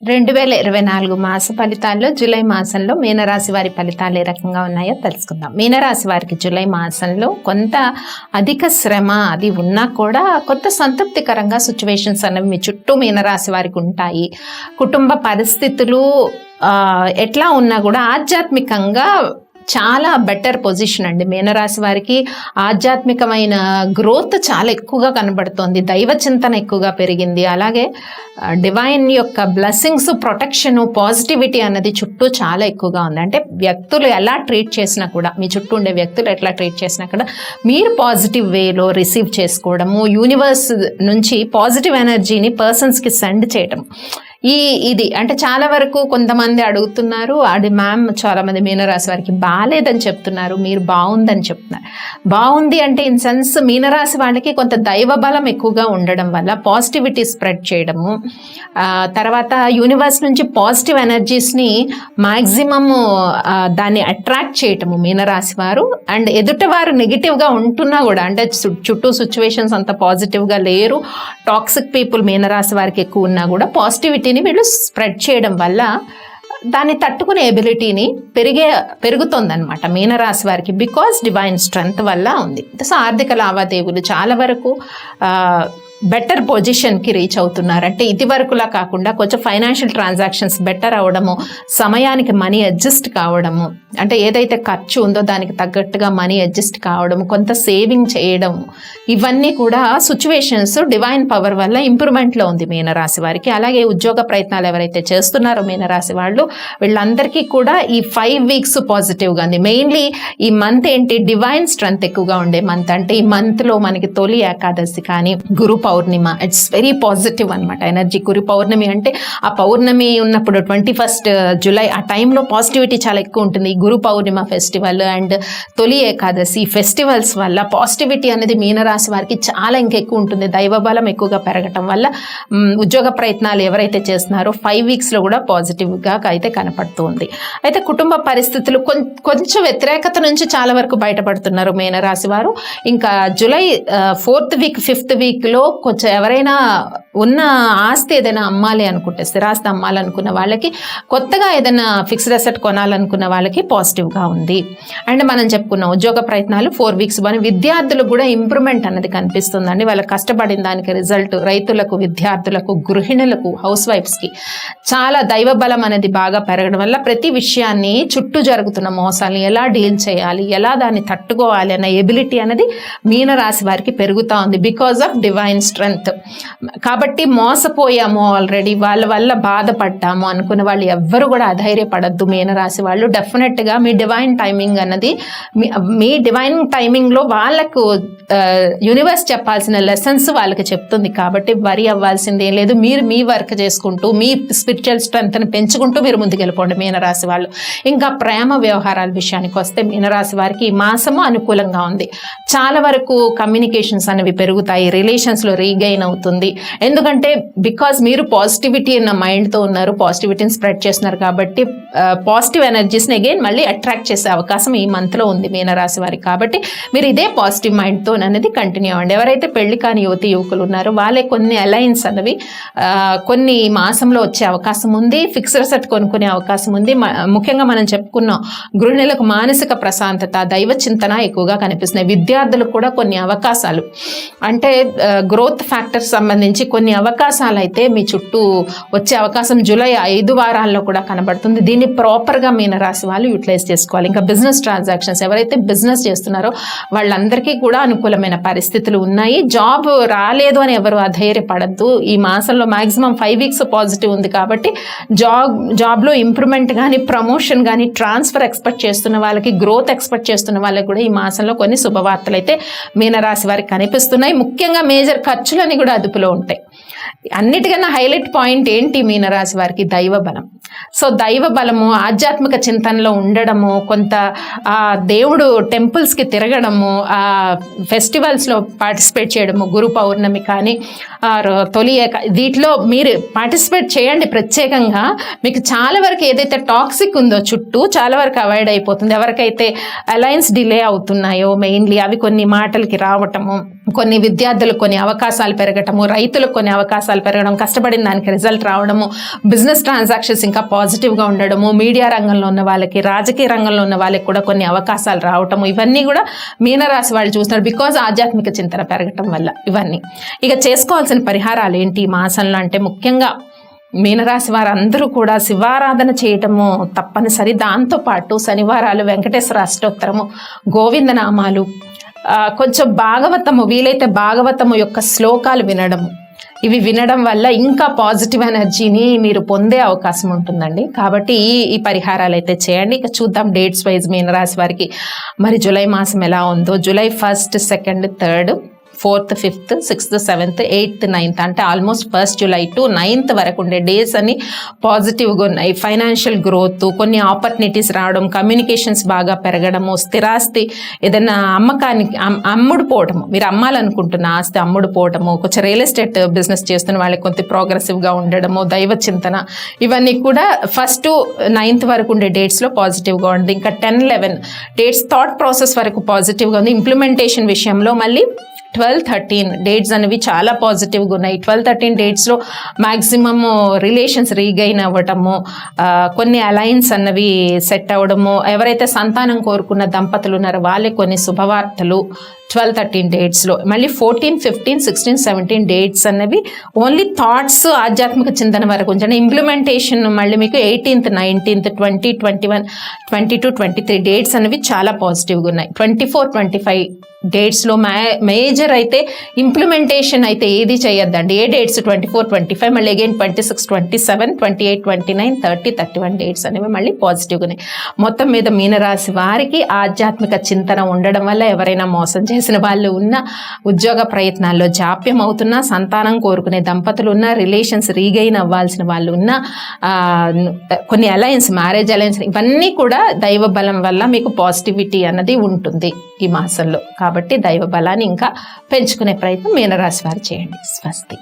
2024 మాస ఫలితాల్లో జూలై మాసంలో మీనరాశి వారి ఫలితాలు ఏ రకంగా ఉన్నాయో తెలుసుకుందాం. మీనరాశి వారికి జూలై మాసంలో కొంత అధిక శ్రమ అది ఉన్నా కూడా కొంత సంతృప్తికరంగా సిచ్యువేషన్స్ అనేవి మీ చుట్టూ మీనరాశి వారికి ఉంటాయి. కుటుంబ పరిస్థితులు ఎట్లా ఉన్నా కూడా ఆధ్యాత్మికంగా చాలా బెటర్ పొజిషన్ అండి. మీనరాశి వారికి ఆధ్యాత్మికమైన గ్రోత్ చాలా ఎక్కువగా కనబడుతోంది. దైవ చింతన ఎక్కువగా పెరిగింది. అలాగే డివైన్ యొక్క బ్లెస్సింగ్స్, ప్రొటెక్షన్, పాజిటివిటీ అన్నది చుట్టూ చాలా ఎక్కువగా ఉంది. అంటే వ్యక్తులు ఎలా ట్రీట్ చేసినా కూడా, మీ చుట్టూ ఉండే వ్యక్తులు ఎట్లా ట్రీట్ చేసినా కూడా మీరు పాజిటివ్ వేలో రిసీవ్ చేసుకోవడము, యూనివర్స్ నుంచి పాజిటివ్ ఎనర్జీని పర్సన్స్కి సెండ్ చేయడం, ఇది అంటే చాలా వరకు కొంతమంది అడుగుతున్నారు. అది మ్యామ్ చాలా మంది మీనరాశి వారికి బాగాలేదని చెప్తున్నారు, మీరు బాగుందని చెప్తున్నారు. బాగుంది అంటే ఇన్ సెన్స్ మీనరాశి వాళ్ళకి కొంత దైవ బలం ఎక్కువగా ఉండడం వల్ల పాజిటివిటీ స్ప్రెడ్ చేయడము, తర్వాత యూనివర్స్ నుంచి పాజిటివ్ ఎనర్జీస్ని మ్యాక్సిమమ్ దాన్ని అట్రాక్ట్ చేయటము మీనరాశి వారు. అండ్ ఎదుటివారు నెగిటివ్గా ఉంటున్నా కూడా, అంటే చుట్టూ సిచ్యువేషన్స్ అంత పాజిటివ్గా లేరు, టాక్సిక్ పీపుల్ మీనరాశి వారికి ఎక్కువ ఉన్నా కూడా పాజిటివిటీని వీళ్ళు స్ప్రెడ్ చేయడం వల్ల దాన్ని తట్టుకునే ఎబిలిటీని పెరుగుతుందన్నమాట మీనరాశి వారికి. బికాస్ డివైన్ స్ట్రెంగ్త్ వల్ల ఉంది. సో ఆర్థిక లావాదేవీలు చాలా వరకు బెటర్ పొజిషన్కి రీచ్ అవుతున్నారు. అంటే ఇది వరకులా కాకుండా కొంచెం ఫైనాన్షియల్ ట్రాన్సాక్షన్స్ బెటర్ అవడము, సమయానికి మనీ అడ్జస్ట్ కావడము, అంటే ఏదైతే ఖర్చు ఉందో దానికి తగ్గట్టుగా మనీ అడ్జస్ట్ కావడము, కొంత సేవింగ్ చేయడం, ఇవన్నీ కూడా సిచ్యువేషన్స్ డివైన్ పవర్ వల్ల ఇంప్రూవ్మెంట్లో ఉంది మీనరాశి వారికి. అలాగే ఉద్యోగ ప్రయత్నాలు ఎవరైతే చేస్తున్నారో మీనరాశి వాళ్ళు, వీళ్ళందరికీ కూడా ఈ 5 వీక్స్ పాజిటివ్గా ఉంది. మెయిన్లీ ఈ మంత్ ఏంటి, డివైన్ స్ట్రెంగ్త్ ఎక్కువగా ఉండే మంత్. అంటే ఈ మంత్లో మనకి తొలి ఏకాదశి కానీ, గురు పౌర్ణిమ, ఇట్స్ వెరీ పాజిటివ్ అనమాట ఎనర్జీ. గురు పౌర్ణమి అంటే ఆ పౌర్ణమి ఉన్నప్పుడు 21st జూలై ఆ టైంలో పాజిటివిటీ చాలా ఎక్కువ ఉంటుంది. గురు పౌర్ణిమ ఫెస్టివల్ అండ్ తొలి ఏకాదశి ఫెస్టివల్స్ వల్ల పాజిటివిటీ అనేది మీనరాశి వారికి చాలా ఇంకెక్కువ ఉంటుంది. దైవబలం ఎక్కువగా పెరగటం వల్ల ఉద్యోగ ప్రయత్నాలు ఎవరైతే చేస్తున్నారో 5 వీక్స్లో కూడా పాజిటివ్గా అయితే కనపడుతుంది. అయితే కుటుంబ పరిస్థితులు కొంచెం వ్యతిరేకత నుంచి చాలా వరకు బయటపడుతున్నారు మీనరాశి వారు. ఇంకా జూలై 4th వీక్ 5th వీక్లో కొంచెం ఎవరైనా ఉన్న ఆస్తి ఏదైనా అమ్మాలి అనుకుంటే, స్థిరాస్తి అమ్మాలనుకున్న వాళ్ళకి, కొత్తగా ఏదైనా ఫిక్స్డ్ అసెట్ కొనాలనుకున్న వాళ్ళకి పాజిటివ్గా ఉంది. అండ్ మనం చెప్పుకున్నాం ఉద్యోగ ప్రయత్నాలు 4 వీక్స్ బాగా, విద్యార్థులకు కూడా ఇంప్రూవ్మెంట్ అనేది కనిపిస్తుందండి. వాళ్ళ కష్టపడిన దానికి రిజల్ట్ రైతులకు, విద్యార్థులకు, గృహిణులకు, హౌస్ వైఫ్స్కి చాలా దైవ బలం అనేది బాగా పెరగడం వల్ల ప్రతి విషయాన్ని, చుట్టూ జరుగుతున్న మోసాలను ఎలా డీల్ చేయాలి, ఎలా దాన్ని తట్టుకోవాలి అన్న ఎబిలిటీ అనేది మీనరాశి వారికి పెరుగుతూ ఉంది బికాజ్ ఆఫ్ డివైన్ స్ట్రెంగ్త్. కాబట్టి మోసపోయాము ఆల్రెడీ, వాళ్ళ వల్ల బాధపడ్డాము అనుకున్న వాళ్ళు ఎవ్వరు కూడా అధైర్యపడద్దు మీనరాశి వాళ్ళు. డెఫినెట్గా మీ డివైన్ టైమింగ్ అన్నది, మీ డివైన్ టైమింగ్లో వాళ్ళకు యూనివర్స్ చెప్పాల్సిన లెసన్స్ వాళ్ళకి చెప్తుంది. కాబట్టి వరి అవ్వాల్సింది ఏం లేదు. మీరు మీ వర్క్ చేసుకుంటూ, మీ స్పిరిచువల్ స్ట్రెంగ్త్ని పెంచుకుంటూ మీరు ముందుకెళ్ళిపోండి మీనరాశి వాళ్ళు. ఇంకా ప్రేమ వ్యవహారాల విషయానికి వస్తే మీనరాశి వారికి ఈ మాసము అనుకూలంగా ఉంది. చాలా వరకు కమ్యూనికేషన్స్ అనేవి పెరుగుతాయి, రిలేషన్స్లో రీగైన్ అవుతుంది. ఎందుకంటే బికాజ్ మీరు పాజిటివిటీ అన్న మైండ్తో ఉన్నారు, పాజిటివిటీని స్ప్రెడ్ చేస్తున్నారు. కాబట్టి పాజిటివ్ ఎనర్జీస్ని అగైన్ మళ్ళీ అట్రాక్ట్ చేసే అవకాశం ఈ మంత్లో ఉంది మీనరాశి వారికి. కాబట్టి మీరు ఇదే పాజిటివ్ మైండ్తో అనేది కంటిన్యూ అవ్వండి. ఎవరైతే పెళ్లి కాని యువకులు ఉన్నారో వాళ్ళే కొన్ని అలయన్స్ అనేవి కొన్ని మాసంలో వచ్చే అవకాశం ఉంది. ఫిక్స్డ్ అసెట్ కొనుక్కునే అవకాశం ఉంది. ముఖ్యంగా మనం చెప్పుకున్నాం గృహిణులకు మానసిక ప్రశాంతత, దైవ చింతన ఎక్కువగా కనిపిస్తున్నాయి. విద్యార్థులకు కూడా కొన్ని అవకాశాలు, అంటే గ్రోత్ ఫ్యాక్టర్స్ సంబంధించి కొన్ని అవకాశాలు అయితే మీ చుట్టూ వచ్చే అవకాశం జూలై 5 వారాల్లో కూడా కనబడుతుంది. దీన్ని ప్రాపర్గా మీనరాశి వాళ్ళు యూటిలైజ్ చేసుకోవాలి. ఇంకా బిజినెస్ ట్రాన్సాక్షన్స్ ఎవరైతే బిజినెస్ చేస్తున్నారో వాళ్ళందరికీ కూడా అనుకూలమైన పరిస్థితులు ఉన్నాయి. జాబ్ రాలేదు అని ఎవరు అధైర్యపడద్దు. ఈ మాసంలో మ్యాక్సిమం 5 వీక్స్ పాజిటివ్ ఉంది. కాబట్టి జాబ్లో ఇంప్రూవ్మెంట్ కానీ, ప్రమోషన్ కానీ, ట్రాన్స్ఫర్ ఎక్స్పెక్ట్ చేస్తున్న వాళ్ళకి, గ్రోత్ ఎక్స్పెక్ట్ చేస్తున్న వాళ్ళకి కూడా ఈ మాసంలో కొన్ని శుభవార్తలు అయితే మీనరాశి వారికి కనిపిస్తున్నాయి. ముఖ్యంగా మేజర్ ఖర్చులని కూడా అదుపులో ఉంటాయి. అన్నిటికన్నా హైలైట్ పాయింట్ ఏంటి మీనరాశి వారికి, దైవ బలం. సో దైవ బలము, ఆధ్యాత్మిక చింతనలో ఉండడము, కొంత దేవుడు టెంపుల్స్కి తిరగడము, ఫెస్టివల్స్లో పార్టిసిపేట్ చేయడము, గురు పౌర్ణమి కానీ, వీటిలో మీరు పార్టిసిపేట్ చేయండి ప్రత్యేకంగా. మీకు చాలా వరకు ఏదైతే టాక్సిక్ ఉందో చుట్టూ చాలా వరకు అవాయిడ్ అయిపోతుంది. ఎవరికైతే అలయన్స్ డిలే అవుతున్నాయో మెయిన్లీ అవి కొన్ని మాటలకి రావటము, కొన్ని విద్యార్థులకు కొన్ని అవకాశాలు పెరగటము, రైతులకు కొన్ని అవకాశాలు పెరగడం, కష్టపడిన దానికి రిజల్ట్ రావడము, బిజినెస్ ట్రాన్సాక్షన్స్ ఇంకా పాజిటివ్గా ఉండడము, మీడియా రంగంలో ఉన్న వాళ్ళకి, రాజకీయ రంగంలో ఉన్న వాళ్ళకి కూడా కొన్ని అవకాశాలు రావటము, ఇవన్నీ కూడా మీనరాశి వాళ్ళు చూస్తున్నారు. బికాజ్ ఆధ్యాత్మిక చింతన పెరగటం వల్ల ఇవన్నీ. ఇక చేసుకోవాల్సిన పరిహారాలు ఏంటి ఈ మాసంలో అంటే ముఖ్యంగా మీనరాశి వారందరూ కూడా శివారాధన చేయటము తప్పనిసరి. దాంతోపాటు శనివారాలు వెంకటేశ్వర అష్టోత్తరము, గోవిందనామాలు, కొంచెం భాగవతము, వీలైతే భాగవతము యొక్క శ్లోకాలు వినడము, ఇవి వినడం వల్ల ఇంకా పాజిటివ్ ఎనర్జీని మీరు పొందే అవకాశం ఉంటుందండి. కాబట్టి ఈ పరిహారాలు అయితే చేయండి. ఇక చూద్దాం డేట్స్ వైజ్ మీనరాశి వారికి మరి జూలై మాసం ఎలా ఉందో. July 1, 2, 3, 4th, 5th, 6th, 7th, 8th, 9th అంటే almost 1st July to 9th వరకు ఉండే డేస్ అని పాజిటివ్గా ఉన్నాయి. ఫైనాన్షియల్ గ్రోత్, కొన్ని ఆపర్చునిటీస్ రావడం, కమ్యూనికేషన్స్ బాగా పెరగడము, స్థిరాస్తి ఏదైనా అమ్మకానికి అమ్ముడుపోవటము, మీరు అమ్మాలనుకుంటున్న ఆస్తి అమ్ముడుపోవటము, కొంచెం రియల్ ఎస్టేట్ బిజినెస్ చేస్తున్న వాళ్ళకి కొంచెం ప్రోగ్రెసివ్గా ఉండడము, దైవ చింతన, ఇవన్నీ కూడా 1st to 9th వరకు ఉండే డేట్స్లో పాజిటివ్గా ఉంది. ఇంకా 10, 11 డేట్స్ థాట్ ప్రాసెస్ వరకు పాజిటివ్గా ఉంది. ఇంప్లిమెంటేషన్ విషయంలో మళ్ళీ 12, 13 డేట్స్ అనేవి చాలా పాజిటివ్గా ఉన్నాయి. 12, 13 డేట్స్లో మ్యాక్సిమమ్ రిలేషన్స్ రీగైన్ అవ్వటము, కొన్ని అలయన్స్ అన్నవి సెట్ అవ్వడము, ఎవరైతే సంతానం కోరుకున్న దంపతులు ఉన్నారో వాళ్ళే కొన్ని శుభవార్తలు 12, 13 డేట్స్లో. మళ్ళీ 14, 15, 16, 17 డేట్స్ అనేవి ఓన్లీ థాట్స్ ఆధ్యాత్మిక చింతన వరకు ఉంచండి. ఇంప్లిమెంటేషన్ మళ్ళీ మీకు 18th, 19th, 20, 21, 22, 23 డేట్స్ అనేవి చాలా పాజిటివ్గా ఉన్నాయి. 24, 25 డేట్స్లో మేజర్ అయితే ఇంప్లిమెంటేషన్ అయితే ఏది చేయొద్దండి. ఏ డేట్స్ 24, 25 మళ్ళీ అగైన్ 26, 27, 28, 29, 30, 31 డేట్స్ అనేవి మళ్ళీ పాజిటివ్గా ఉన్నాయి. మొత్తం మీద మీనరాశి వారికి ఆధ్యాత్మిక చింతన ఉండడం వల్ల ఎవరైనా మోసం చేసిన వాళ్ళు ఉన్న, ఉద్యోగ ప్రయత్నాల్లో జాప్యం అవుతున్నా, సంతానం కోరుకునే దంపతులు ఉన్న, రిలేషన్స్ రీగైన్ అవ్వాల్సిన వాళ్ళు ఉన్న, కొన్ని అలయన్స్, మ్యారేజ్ అలయన్స్, ఇవన్నీ కూడా దైవ బలం వల్ల మీకు పాజిటివిటీ అన్నది ఉంటుంది ఈ మాసంలో. కాబట్టి దైవ బలాన్ని ఇంకా పెంచుకునే ప్రయత్నం మీనరాశి వారు చేయండి. స్వస్తి.